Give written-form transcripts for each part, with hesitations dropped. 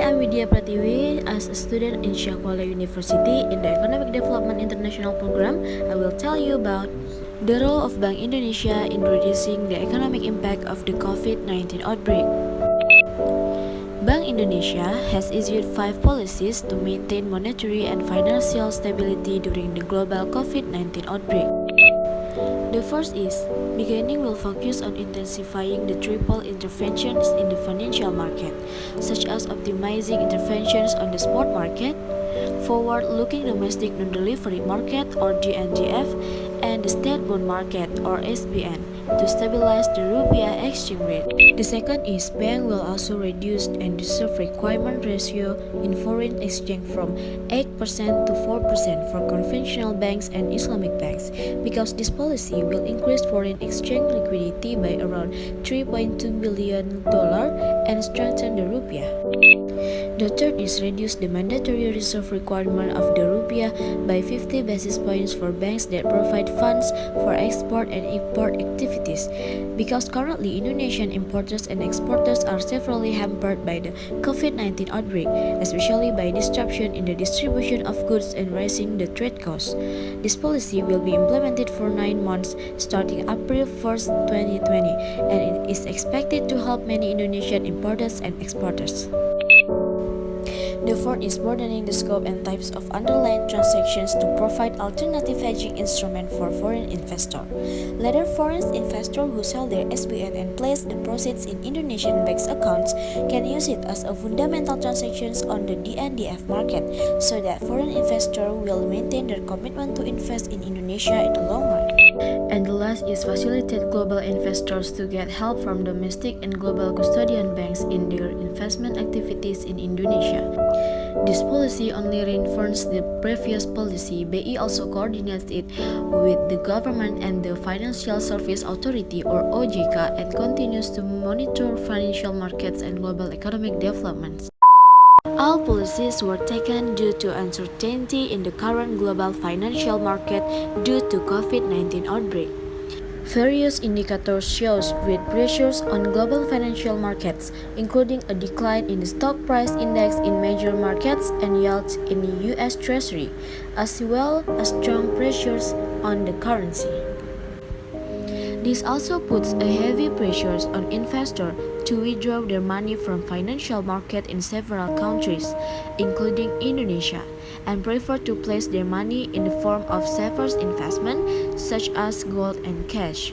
I'm Widya Pratiwi. As a student in Syakwala University in the Economic Development International Program, I will tell you about the role of Bank Indonesia in reducing the economic impact of the COVID-19 outbreak. Bank Indonesia has issued 5 policies to maintain monetary and financial stability during the global COVID-19 outbreak. The first is, beginning will focus on intensifying the triple interventions in the financial market, such as optimizing interventions on the spot market, forward-looking domestic non-delivery market or DNDF, and the state bond market or SBN to stabilize the rupiah exchange rate. The second is bank will also reduce and reserve requirement ratio in foreign exchange from 8% to 4% for conventional banks and Islamic banks, because this policy will increase foreign exchange liquidity by around $3.2 billion and strengthen the rupiah. The third is reduce the mandatory reserve requirement of the rupiah by 50 basis points for banks that provide funds for export and import activities, because currently Indonesian importers and exporters are severely hampered by the COVID-19 outbreak, especially by disruption in the distribution of goods and rising the trade costs. This policy will be implemented for 9 months starting April 1st, 2020, and it is expected to help many Indonesian importers and exporters. The fourth is broadening the scope and types of underlying transactions to provide alternative hedging instruments for foreign investors. Later, foreign investors who sell their SBN and place the proceeds in Indonesian bank accounts can use it as a fundamental transactions on the DNDF market, so that foreign investors will maintain their commitment to invest in Indonesia in the long run. And the last is facilitate global investors to get help from domestic and global custodian banks in their investment activities in Indonesia. This policy only reinforces the previous policy. BI also coordinates it with the government and the Financial Service Authority or OJK and continues to monitor financial markets and global economic developments. All policies were taken due to uncertainty in the current global financial market due to COVID-19 outbreak. Various indicators shows great pressures on global financial markets, including a decline in the stock price index in major markets and yields in the US Treasury, as well as strong pressures on the currency. This also puts a heavy pressures on investors to withdraw their money from financial market in several countries, including Indonesia, and prefer to place their money in the form of safer investment such as gold and cash.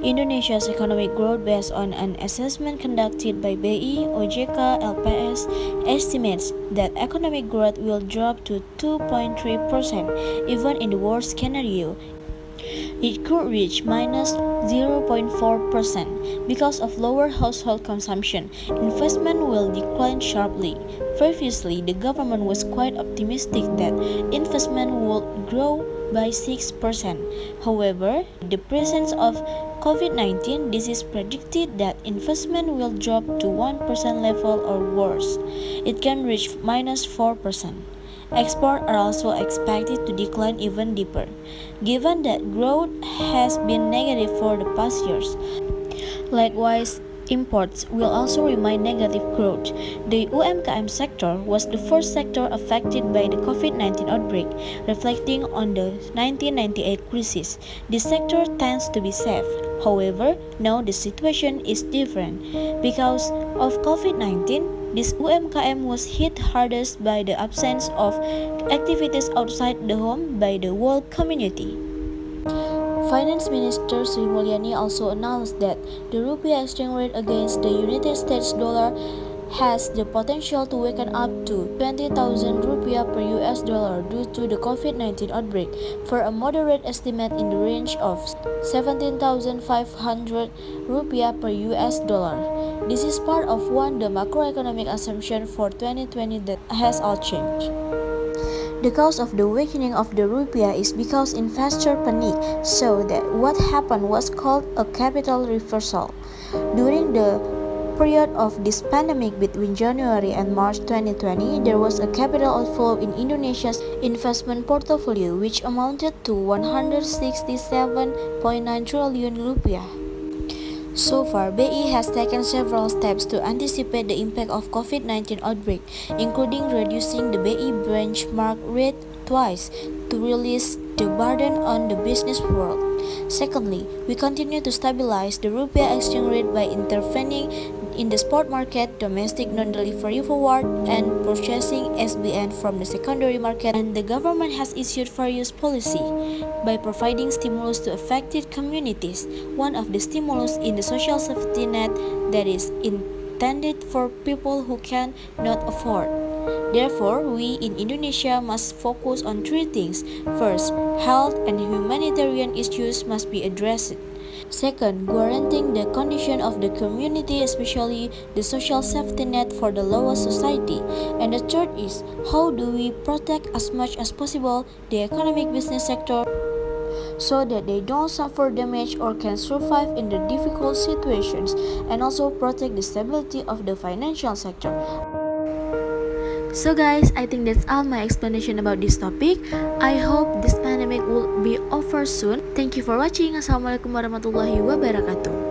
Indonesia's economic growth, based on an assessment conducted by BI, OJK, LPS, estimates that economic growth will drop to 2.3% even in the worst scenario. It could reach minus 0.4% because of lower household consumption. Investment will decline sharply. Previously, the government was quite optimistic that investment would grow by 6%. However, in the presence of COVID-19, this is predicted that investment will drop to 1% level or worse. It can reach minus 4%. Exports are also expected to decline even deeper, given that growth has been negative for the past years. Likewise, imports will also remain negative growth. The UMKM sector was the first sector affected by the COVID-19 outbreak, reflecting on the 1998 crisis. This sector tends to be safe. However, now the situation is different. Because of COVID-19, this UMKM was hit hardest by the absence of activities outside the home by the world community. Finance Minister Sri Mulyani also announced that the rupiah exchange rate against the United States dollar has the potential to weaken up to 20,000 rupiah per US dollar due to the COVID-19 outbreak, for a moderate estimate in the range of 17,500 rupiah per US dollar. This is part of the macroeconomic assumption for 2020 that has all changed. The cause of the weakening of the rupiah is because investor panic, so that what happened was called a capital reversal. During the period of this pandemic between January and March 2020, there was a capital outflow in Indonesia's investment portfolio, which amounted to 167.9 trillion rupiah. So far, BI has taken several steps to anticipate the impact of COVID-19 outbreak, including reducing the BI benchmark rate twice to release the burden on the business world. Secondly, we continue to stabilize the rupiah exchange rate by intervening in the spot market, domestic non-delivery forward, and purchasing SBN from the secondary market. And the government has issued various policy by providing stimulus to affected communities. One of the stimulus in the social safety net that is intended for people who can not afford. Therefore, we in Indonesia must focus on three things. First, health and humanitarian issues must be addressed. Second, guaranteeing the condition of the community, especially the social safety net for the lower society. And the third is, how do we protect as much as possible the economic business sector so that they don't suffer damage or can survive in the difficult situations, and also protect the stability of the financial sector. So guys, I think that's all my explanation about this topic. I hope this pandemic will be over soon. Thank you for watching. Assalamualaikum warahmatullahi wabarakatuh.